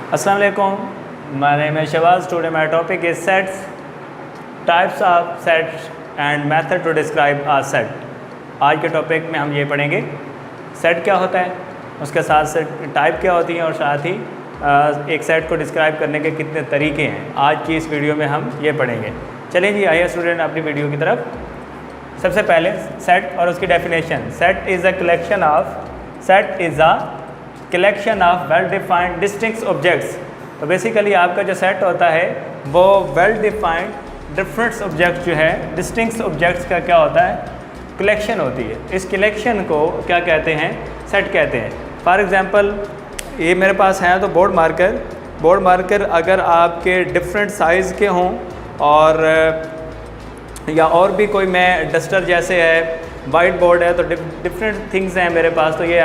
अस्सलाम वालेकुम, my name है Shahbaz. Today my topic is sets, types of sets and method to describe a set. आज के topic में हम ये पढ़ेंगे सेट क्या होता है, उसके साथ साथ टाइप क्या होती है और साथ ही एक सेट को डिस्क्राइब करने के कितने तरीके हैं। आज की इस वीडियो में हम ये पढ़ेंगे। चलिए जी, आइए स्टूडेंट अपनी वीडियो की तरफ। सबसे पहले सेट और उसकी definition. Set is a collection of well defined distinct objects. तो बेसिकली आपका जो सेट होता है वो वेल डिफाइंड डिफरेंट ऑब्जेक्ट्स जो है डिस्टिंक्ट ऑब्जेक्ट्स का क्या होता है, कलेक्शन होती है। इस कलेक्शन को क्या कहते हैं, सेट कहते हैं। फॉर एग्जांपल ये मेरे पास है तो बोर्ड मार्कर अगर आपके डिफरेंट साइज़ के हों और या और भी कोई मैं डस्टर जैसे है, वाइट बोर्ड है, तो डिफरेंट थिंग्स हैं मेरे पास, तो ये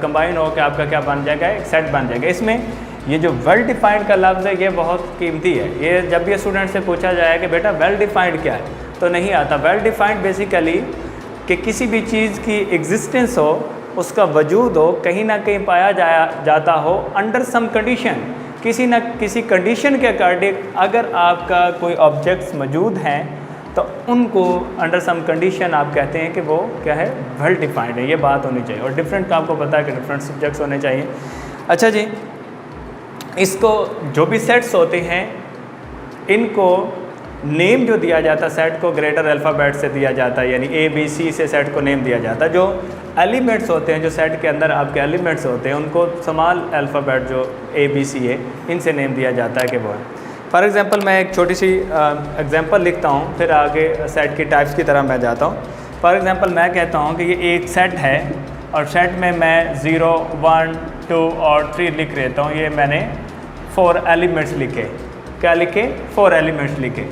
कंबाइन हो के आपका क्या बन जाएगा, एक सेट बन जाएगा। इसमें ये जो वेल डिफाइंड का लफ्ज़ है ये बहुत कीमती है। ये जब भी स्टूडेंट से पूछा जाए कि बेटा वेल डिफाइंड क्या है, तो नहीं आता। वेल डिफाइंड बेसिकली कि किसी भी चीज़ की एग्जिस्टेंस हो, उसका वजूद हो, कहीं ना कहीं पाया जाता हो अंडर सम कंडीशन, किसी न किसी कंडीशन के अकॉर्डिंग अगर आपका कोई ऑब्जेक्ट्स मौजूद हैं तो उनको अंडर सम कंडीशन आप कहते हैं कि वो क्या है, वेल डिफाइंड है। ये बात होनी चाहिए। और डिफरेंट का आपको पता है कि डिफरेंट सब्जेक्ट्स होने चाहिए। अच्छा जी, इसको जो भी सेट्स होते हैं इनको नेम जो दिया जाता है, सेट को ग्रेटर अल्फ़ाबेट से दिया जाता है, यानी ABC से सेट को नेम दिया जाता है। जो एलिमेंट्स होते हैं, जो सेट के अंदर आपके एलिमेंट्स होते हैं, उनको स्मॉल अल्फ़ाबेट जो ABC है इनसे नेम दिया जाता है कि वो है। फॉर एग्ज़ाम्पल मैं एक छोटी सी एग्ज़ाम्पल लिखता हूँ, फिर आगे सेट की टाइप्स की तरह मैं जाता हूँ। फॉर एग्ज़ाम्पल मैं कहता हूँ कि ये एक सेट है और सेट में मैं 0, 1, 2 और 3 लिख लेता हूँ। ये मैंने 4 एलिमेंट्स लिखे। क्या लिखे? 4 एलिमेंट्स लिखे।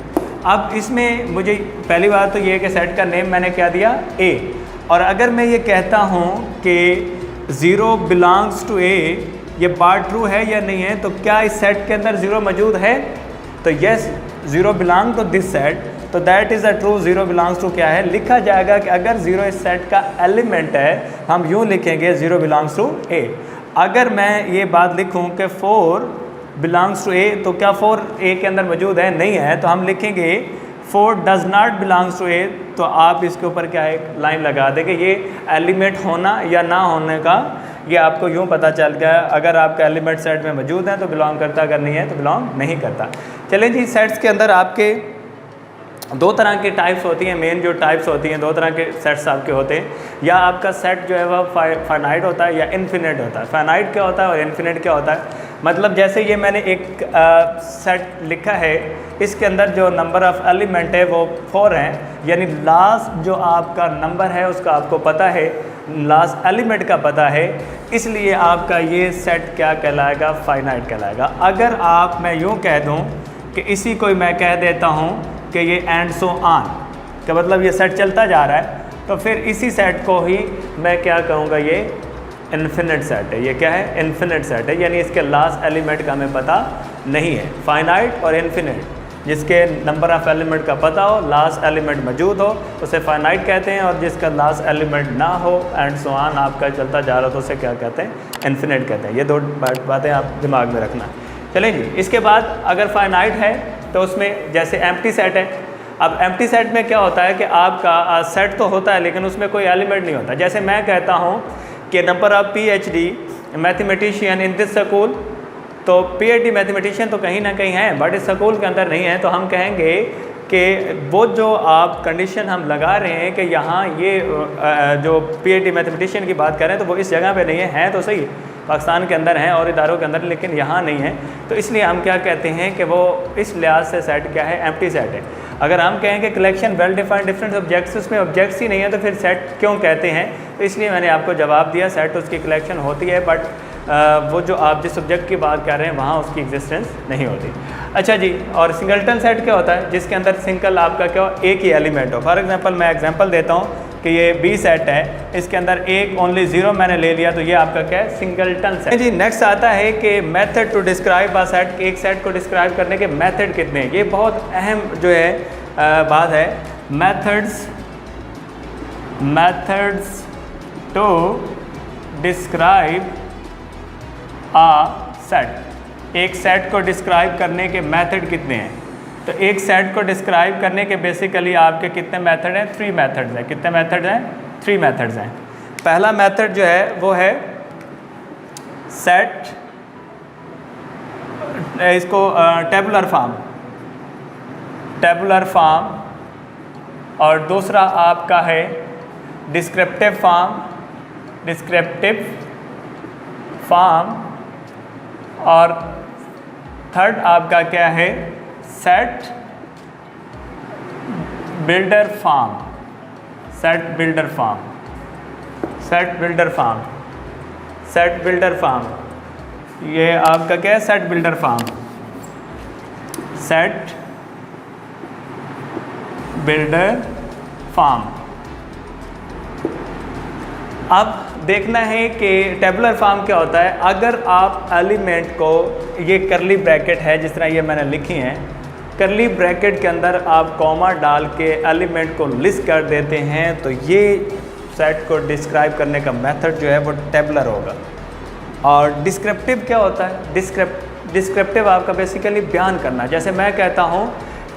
अब इसमें मुझे पहली बात तो ये है कि सेट का नेम मैंने क्या दिया, A। और अगर मैं ये कहता हूँ कि 0 बिलोंग्स टू A, ये बात ट्रू है या नहीं है, तो क्या इस सेट के अंदर 0 मौजूद है? तो yes, 0 belong to this set, तो that is a true. 0 belongs to क्या है, लिखा जाएगा कि अगर 0 इस सेट का एलिमेंट है, हम यूँ लिखेंगे 0 बिलोंग्स टू A। अगर मैं ये बात लिखूँ कि 4 बिलोंग्स टू A, तो क्या 4 A के अंदर मौजूद है? नहीं है, तो हम लिखेंगे 4 does not belongs to A। तो आप इसके ऊपर क्या है, एक लाइन लगा दें कि ये एलिमेंट होना या ना होने का ये आपको यूँ पता चल गया। अगर आपका एलिमेंट सेट में मौजूद है तो बिलोंग करता, अगर नहीं है तो बिलोंग नहीं करता। चलें जी, सेट्स के अंदर आपके 2 तरह की टाइप्स होती हैं। मेन जो टाइप्स होती हैं, 2 तरह के सेट्स आपके होते हैं। या आपका सेट जो है वह फाइनाइट होता है या इन्फिनिट होता है। फाइनाइट क्या होता है और इन्फिनिट क्या होता है? मतलब जैसे ये मैंने एक सेट लिखा है, इसके अंदर जो नंबर ऑफ़ एलिमेंट है वो 4 हैं, यानी लास्ट जो आपका नंबर है उसका आपको पता है, लास्ट एलिमेंट का पता है, इसलिए आपका ये सेट क्या कहलाएगा, फाइनाइट कहलाएगा। अगर आप, मैं यूँ कह दूँ कि इसी को मैं कह देता हूँ कि ये एंड सो ऑन, का मतलब ये सेट चलता जा रहा है, तो फिर इसी सेट को ही मैं क्या कहूँगा, ये इन्फिनिट सेट है। ये क्या है? इन्फिनिट सेट है, यानी इसके लास्ट एलिमेंट का हमें पता नहीं है। फाइनाइट और इन्फिनिट, जिसके नंबर ऑफ़ एलिमेंट का पता हो, लास्ट एलिमेंट मौजूद हो, उसे फाइनाइट कहते हैं। और जिसका लास्ट एलिमेंट ना हो, एंड सो ऑन आपका चलता जा रहा हो, तो उसे क्या कहते हैं, इन्फिनिट कहते हैं। ये 2 बातें आप दिमाग में रखना। चलें जी, इसके बाद अगर फाइनाइट है तो उसमें जैसे एम्प्टी सेट है। अब एम्प्टी सेट में क्या होता है कि आपका सेट तो होता है लेकिन उसमें कोई एलिमेंट नहीं होता। जैसे मैं कहता हूँ कि number of PhD mathematician in this school, तो PhD मैथमेटिशियन तो कहीं ना कहीं है, बट इस स्कूल के अंदर नहीं है, तो हम कहेंगे कि वो जो आप कंडीशन हम लगा रहे हैं कि यहाँ ये जो PhD मैथमेटिशियन की बात कर रहे हैं, तो वो इस जगह पे नहीं है तो सही, पाकिस्तान के अंदर हैं और इदारों के अंदर, लेकिन यहाँ नहीं है, तो इसलिए हम क्या कहते हैं कि वो इस लिहाज से सेट क्या है, एम्प्टी सेट है। अगर हम कहें कि collection well defined different objects, उसमें ऑब्जेक्ट्स ही नहीं है, तो फिर सेट क्यों कहते हैं? तो इसलिए मैंने आपको जवाब दिया, सेट उसकी कलेक्शन होती है, बट वो जो आप जिस सब्जेक्ट की बात कर रहे हैं वहाँ उसकी एग्जिस्टेंस नहीं होती। अच्छा जी, और सिंगलटन सेट क्या होता है? जिसके अंदर सिंगल आपका क्या हो, एक ही एलिमेंट हो। फॉर एग्जांपल मैं एग्जांपल देता हूँ कि ये B सेट है, इसके अंदर एक ओनली 0 मैंने ले लिया, तो ये आपका क्या है, सिंगलटन सेट जी। नेक्स्ट आता है कि method to describe a set, एक सेट को डिस्क्राइब करने के मेथड कितने हैं। ये बहुत अहम जो है बात है, methods to describe a set. एक सेट को डिस्क्राइब करने के मेथड कितने हैं? तो एक सेट को डिस्क्राइब करने के बेसिकली आपके कितने मेथड हैं? 3 मेथड्स हैं। कितने मेथड्स हैं? 3 मेथड्स हैं। पहला मेथड जो है वो है सेट, इसको टेबुलर फॉर्म, और दूसरा आपका है डिस्क्रिप्टिव फॉर्म, और थर्ड आपका क्या है? Set builder form. ये आपका क्या है? Set builder form. अब देखना है कि टेबुलर फॉर्म क्या होता है। अगर आप एलिमेंट को, ये करली ब्रैकेट है जिस तरह ये मैंने लिखी हैं, करली ब्रैकेट के अंदर आप कॉमा डाल के एलिमेंट को लिस्ट कर देते हैं, तो ये सेट को डिस्क्राइब करने का मेथड जो है वो टेबुलर होगा। और डिस्क्रिप्टिव क्या होता है? डिस्क्रिप्टिव आपका बेसिकली बयान करना। जैसे मैं कहता हूँ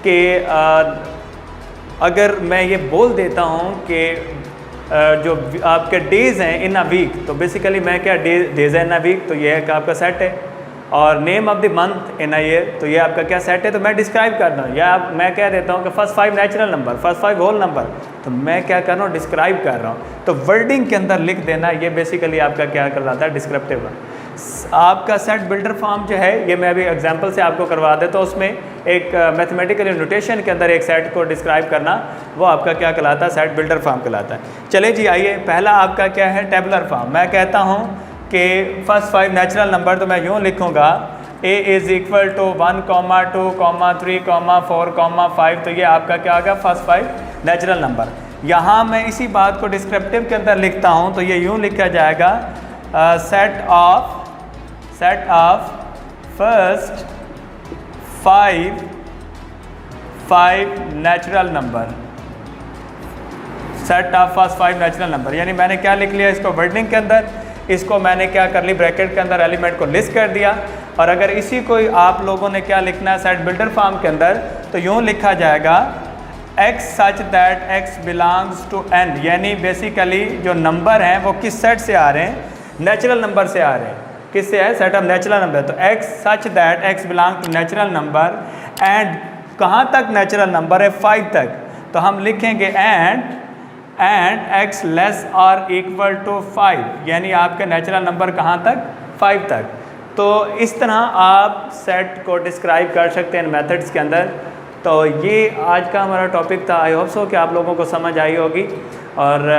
कि अगर मैं ये बोल देता हूँ कि जो आपके डेज़ हैं इन अ वीक, तो बेसिकली मैं क्या, डेज़ इन अ वीक, तो ये एक आपका सेट है। और name of the month in a year, तो ये आपका क्या सेट है। तो मैं डिस्क्राइब कर रहा हूँ, या मैं कह देता हूँ कि first 5 natural number, first 5 whole number, तो मैं क्या कर रहा हूँ? डिस्क्राइब कर रहा हूँ। तो वर्डिंग के अंदर लिख देना, ये बेसिकली आपका क्या कहलाता है? डिस्क्रिप्टिव। आपका सेट बिल्डर फॉर्म जो है, ये मैं अभी एग्जांपल से आपको करवा देता हूँ। उसमें एक मैथमेटिकल नोटेशन के अंदर एक सेट को डिस्क्राइब करना, वो आपका क्या कहलाता है? सेट बिल्डर फॉर्म कहलाता है। चले जी आइए, पहला आपका क्या है? Tabular form. मैं कहता हूँ कि फर्स्ट 5 नेचुरल नंबर, तो मैं यूँ लिखूँगा a = 1, 2, 3, 4, 5, तो ये आपका क्या होगा? First 5 natural number. यहाँ मैं इसी बात को डिस्क्रिप्टिव के अंदर लिखता हूँ, तो ये यूँ लिखा जाएगा set of first 5 natural number. Set of first 5 natural number, यानी मैंने क्या लिख लिया इसको वर्डिंग के अंदर, इसको मैंने क्या करली ब्रैकेट के अंदर एलिमेंट को लिस्ट कर दिया। और अगर इसी को आप लोगों ने क्या लिखना है सेट बिल्डर फॉर्म के अंदर, तो यूँ लिखा जाएगा x such that x belongs to n, यानी बेसिकली जो नंबर हैं वो किस सेट से आ रहे हैं? नेचुरल नंबर से आ रहे हैं। किससे है? Set of natural number. तो x such that x belong to natural number, and कहाँ तक नेचुरल नंबर है? 5 तक। तो हम लिखेंगे एंड x लेस और इक्वल टू 5, यानी आपके नेचुरल नंबर कहाँ तक? 5 तक। तो इस तरह आप सेट को डिस्क्राइब कर सकते हैं मेथड्स के अंदर। तो ये आज का हमारा टॉपिक था। आई होप सो कि आप लोगों को समझ आई होगी, और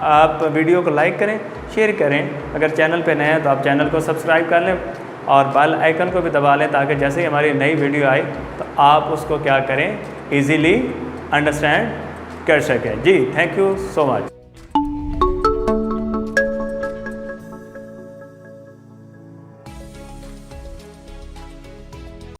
आप वीडियो को लाइक करें, शेयर करें। अगर चैनल पे नए हैं तो आप चैनल को सब्सक्राइब कर लें और बेल आइकन को भी दबा लें, ताकि जैसे ही हमारी नई वीडियो आए तो आप उसको क्या करें? ईज़िली अंडरस्टैंड कर सकें। जी थैंक यू सो मच।